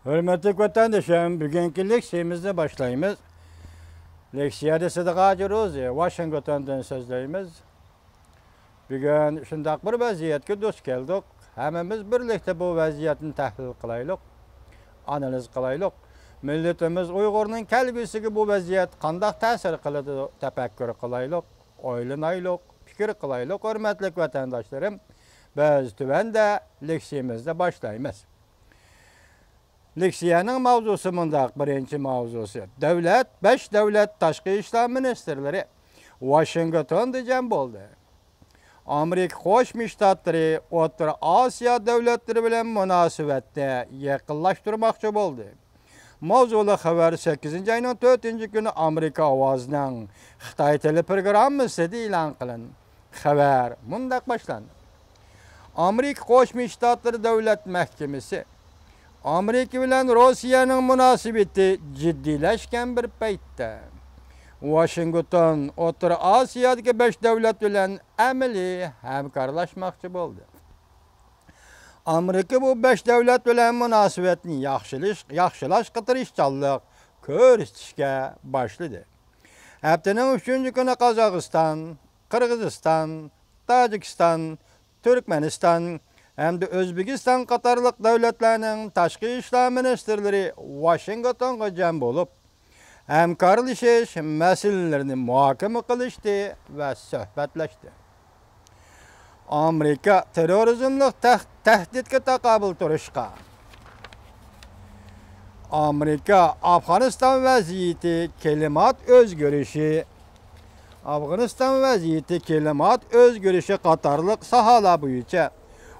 Hürmetli vatandaşım, bugünkü leksiyamızda başlayımız. Leksiyada Sıdıkacı Rozi, Washington'dan sözleyimiz. Bugün şundaq bir vaziyetke dost geldik. Hemimiz birlikte bu vaziyetini tahlil kılaylık, analiz kılaylık. Milletimiz Uygur'un kelgüsüge bu vaziyet qandaq ta'sir qiladi tefekkür kılaylık, oylanaylık, fikir kılaylık. Hürmetli vatandaşlarım, biz tüvende leksiyamızda başlayımız. Leksiyanın mavzusu mundaq birinci mavzusu. Devlet, 5 devlet taşqi işler ministerleri Washington diyen boldu. Amerika Qo'shma Shtatlari O'rta Osiyo davlatlari bilan munosabatni yaqinlashtirmoqchi bo'ldi. Mavzuli xabar 8-oyning 4-kuni Amerika ovozining Xitoy tili programmasida e'lon qilindi. Xabar mundaq boshlandi. Amerika Qo'shma Shtatlari davlat mahkamasi Amerika bilan Rossiyaning munosabati jiddiylashgan bir paytda Washington O'rta Osiyodagi 5 davlat bilan amaliy hamkorlashmoqchi bo'ldi. Amerika bu 5 davlat bilan munosabatni yaxshilash qitirishchanlik ko'rsatishga boshladi. Haftaning 3-kuni Qozog'iston, Qirg'iziston, Tojikiston, Turkmaniston hamda O'zbekiston qatorliq davlatlarning tashqi ishlar ministerlari Washingtonga jam bo'lib, hamkorlashish masalalarini muhokama qilishdi va suhbatlashdi. Amerika terrorizmlik tahdidga taqobil turishga, Amerika Afg'oniston vaziyati klimat o'zgarishi qatorliq sohalar bo'yicha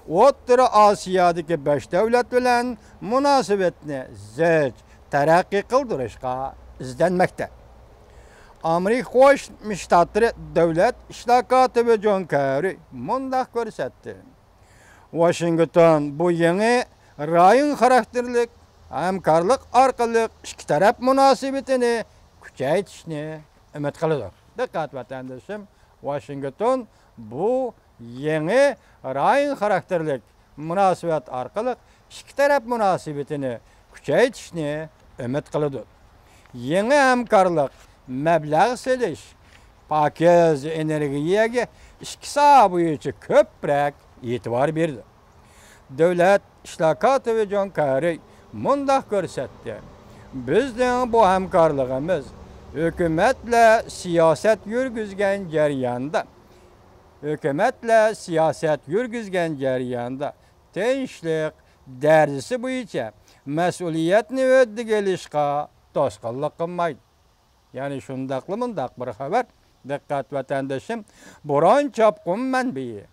O'rta Osiyodagi 5 davlat bilan munosabatni zich taraqqiy qildirishga izlanmoqda. Amerika Qo'shma Shtatlari davlat ishlar kotibi John Kerry mundaq ko'rsatdi. Washington bu yangi rayon xarakterlik hamkorlik orqali ikki taraf munosabatini kuchaytirishni umid qiladi. Diqqat vatandoshim, Washington bu yangi rayon xarakterlik munosabat orqali ikki taraf munosabatini kuchaytirishni umid qiladi. Yangi hamkorlik mablag' selish, pokiz energiyaga ikki soha bo'yicha ko'proq e'tibor berdi. Davlat ishlar kotibi John Kerry mundaq ko'rsatdi. Bizning bu hamkorligimiz hukumatla siyosat yurgizgan jarayonda tinchlik darajasi bo'yicha mas'uliyatni o'ziga olishga to'sqinlik qilmaydi. Ya'ni shundaqli mundaq bir xabar. Diqqat vatandoshim, Bo'ron chopqin manbai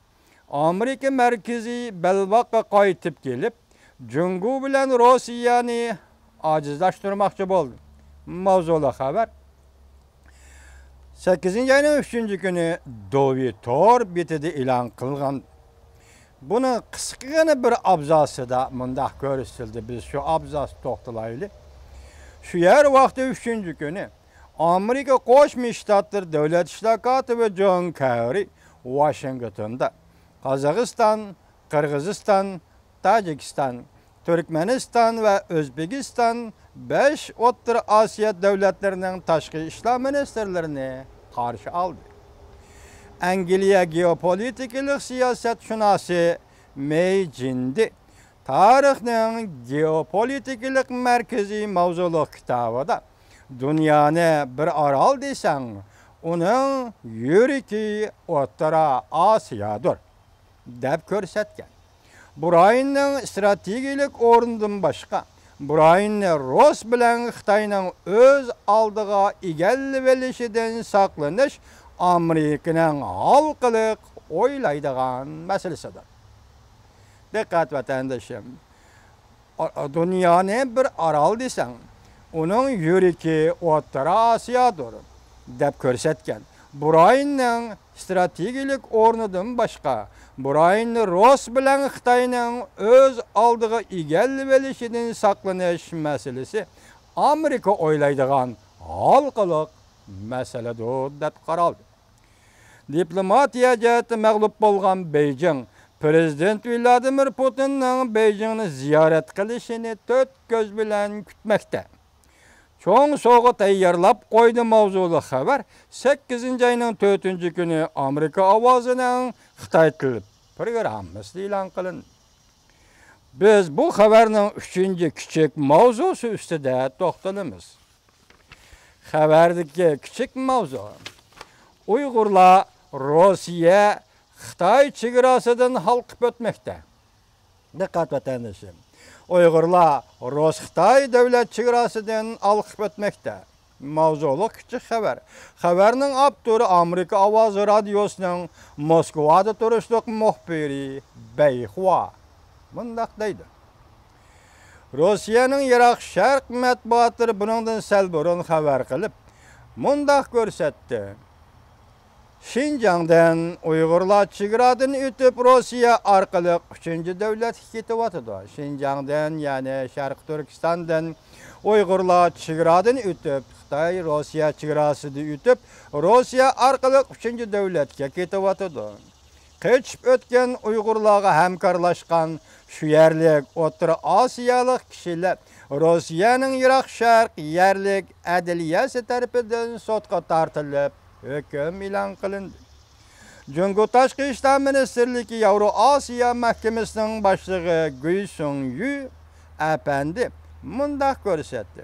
Amerika markaziy Belbaqqa qaytib kelib, Jungu bilan Rossiyani ojizlashtirmoqchi bo'ldi. Mavzuli xabar 8-oyning 3-kuni Dovi Tor betida e'lon qilingan. Buni qisqagina bir abzasida mundaq ko'rsatildi. Biz shu abzas to'xtalaylik. Shu yer vaqti 3-kuni Amerika Qo'shma Shtatlari davlat ishlar kotibi John Kerry Washingtonda Qozog'iston, Qirg'iziston, Tojikiston, Turkmaniston va O'zbekiston 5 O'rta Osiyo davlatlarining tashqi ishlar ministerlarini qarshi oldi. Angliya geopolitikalik siyosatshunosi May Jindi tarixning geopolitikalik markaziy mavzuli kitobida dunyoni bir orol desang, uning yuriki O'rta Osiyodir deb ko'rsatgan. Bu rayonning strategik o'rnidan boshqa, bu rayonni Ross bilan Xitoyning o'z oldiga egallab olishidan saqlanish Amerikaning xalqiliq o'ylaydigan masalasidir. Diqqat vatandoshim, dunyoni bir orol desang, uning yuriki O'rta Osiyodir deb ko'rsatgan. Bu rayonning strategik o'rnidan boshqa, bu rayonni Ross bilan Xitoyning o'z oldiga egallab olishidan saqlanish masalasi Amerika o'ylaydigan xalqiliq masaladir deb qaraldi. Diplomatiya jihati mag'lub bo'lgan Beijing Prezident Vladimir Putin'nin Beijing'ni ziyaret qilishini 4 göz bilan kutmoqda. Çoğun soğuğu tayyorlab qo'ydi mavzuli xabar 8 ayning 4 kuni Amerika ovozining Xitoy tili programmasi e'lon qilindi. Biz bu xabarning 3 kichik mavzusi ustida to'xtalamiz. Xabardagi kichik mavzu Uyg'urlar Rossiya Xitoy chegarasidan halqib o'tmoqda. Diqqat vatandoshim. Uyg'urlar Rus-Xitoy davlat chegarasidan halqib o'tmoqda. Mavzuliq kichik xabar. Xabarning avtori Amerika ovozi radiosining Moskvada turishliq muxbiri Beyxua mundaq deydi. Rossiyaning Iroq Sharq matbuotlari buningdan sal burun xabar qilib, mundaq ko'rsatdi. Şinjan'dan Uyg'urlar chegaradan o'tib Rossiya orqali 3-davlatga ketyapti. Şinjan'dan, ya'ni Sharq Turkistondan Uyg'urlar chegaradan o'tib, Xitoy Rossiya chegarasidan o'tib, Rossiya orqali 3-davlatga ketyapti. Qochib o'tgan Uyg'urlarga hamkorlashgan shu yerlik O'rta Osiyolik kishilar Rossiyaning Iroq Sharq yerlik adliyasi tarafidan sudga tortilib, hukm e'lon qilindi. Jungo Tashqi ishlar ministrligi Yevroosiyo mahkamasining boshlig'i Gui Sung-yu apandi mundaq ko'rsatdi.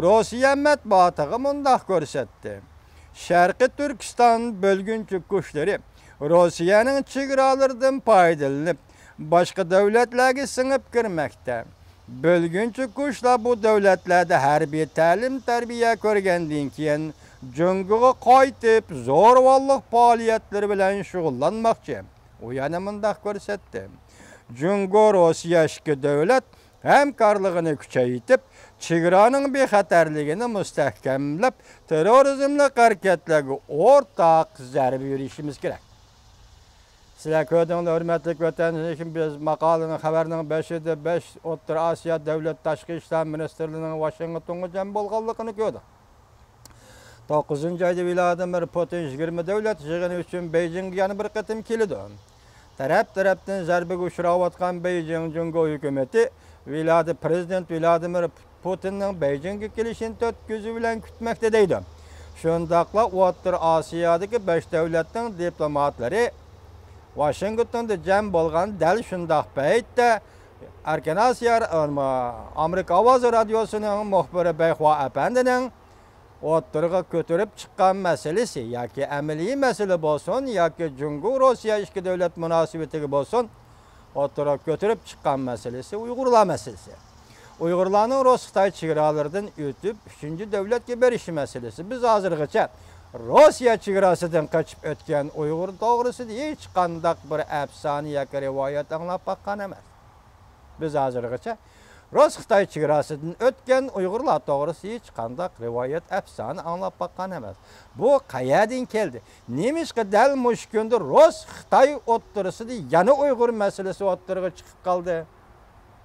Rossiya matbuotiga mundaq ko'rsatdi. Sharqiy Turkiston bo'lgunchi kuchlari Rossiyaning chegaralaridan foydalanib, boshqa davlatlarga singib kirmoqda. Bo'lgunchi kuchlar bu davlatlarda harbiy ta'lim-tarbiya ko'rgandan keyin Jungoga qaytib, zo'ravonlik faoliyatlari bilan shug'ullanmoqchi. U yana mundaq ko'rsatdi. Jungo Rossiya ikki davlat hamkorligini kuchaytirib, chegaraning bexatarligini mustahkamlab, terrorizmga harakatlarga o'rtaq zarba berishimiz kerak. Sizlar ko'rdinglar, hurmatli vatandoshlar, biz maqolaning xabarning 5'ida 5 O'rta Osiyo davlat tashqi ishlar ministrligining Washingtonga jam bo'lganligini ko'rdik. 9 ayda Vladimir Putin 20 davlat yig'ini uchun Beijingga yana bir qatim keldi. Taraf-tarafdan zarbaga uchrayotgan Beijing Jungo hukumati Prezident Vladimir Putinning Beijingga kelishini 4 ko'zi bilan kutmoqda deydi. Shundaqla O'rta Osiyodagi 5 davlatning diplomatlari Washingtonda jam bo'lgan dal shundaq paytda Erkin Osiyo Amerika ovozi radiosining muxbiri Beyxua apandining o'tirg'a ko'tarib chiqqan masalasi yoki amaliy masala bo'lsin yoki Jungo Rossiya ikki davlat munosabatiga bo'lsin, o'tirg'a ko'tarib chiqqan masalasi Uyg'urlar masalasi. Uyg'urlarning Rus-Xitoy chegaralaridan o'tib 3-davlatga berishi masalasi. Biz hozirgacha Rossiya chegarasidan qochib o'tgan Uyg'ur to'g'risida hech qanday bir afsona yoki rivoyat anglab baqqan emas. Biz hozirgacha Rus-Xitoy chegarasidan o'tgan Uyg'urlar to'g'risida hech qanday rivoyat afsona anglab baqqan emas. Bu qayerdan keldi? Nemishqa dal mushkunda Rus-Xitoy o'rtasida yana Uyg'ur masalasi o'rtaga chiqib qoldi.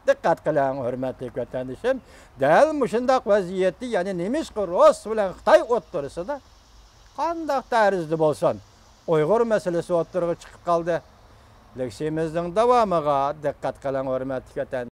Diqqat qiling, hurmatli vatandoshim, dal mushundaq vaziyatda, ya'ni nemishqa Rus bilan Xitoy o'rtasida qanday tarzda bo'lsin, Uyg'ur masalasi o'rtaga chiqib qoldi. Leksiyamizning davomiga diqqat qiling, hurmatli vatandoshlar.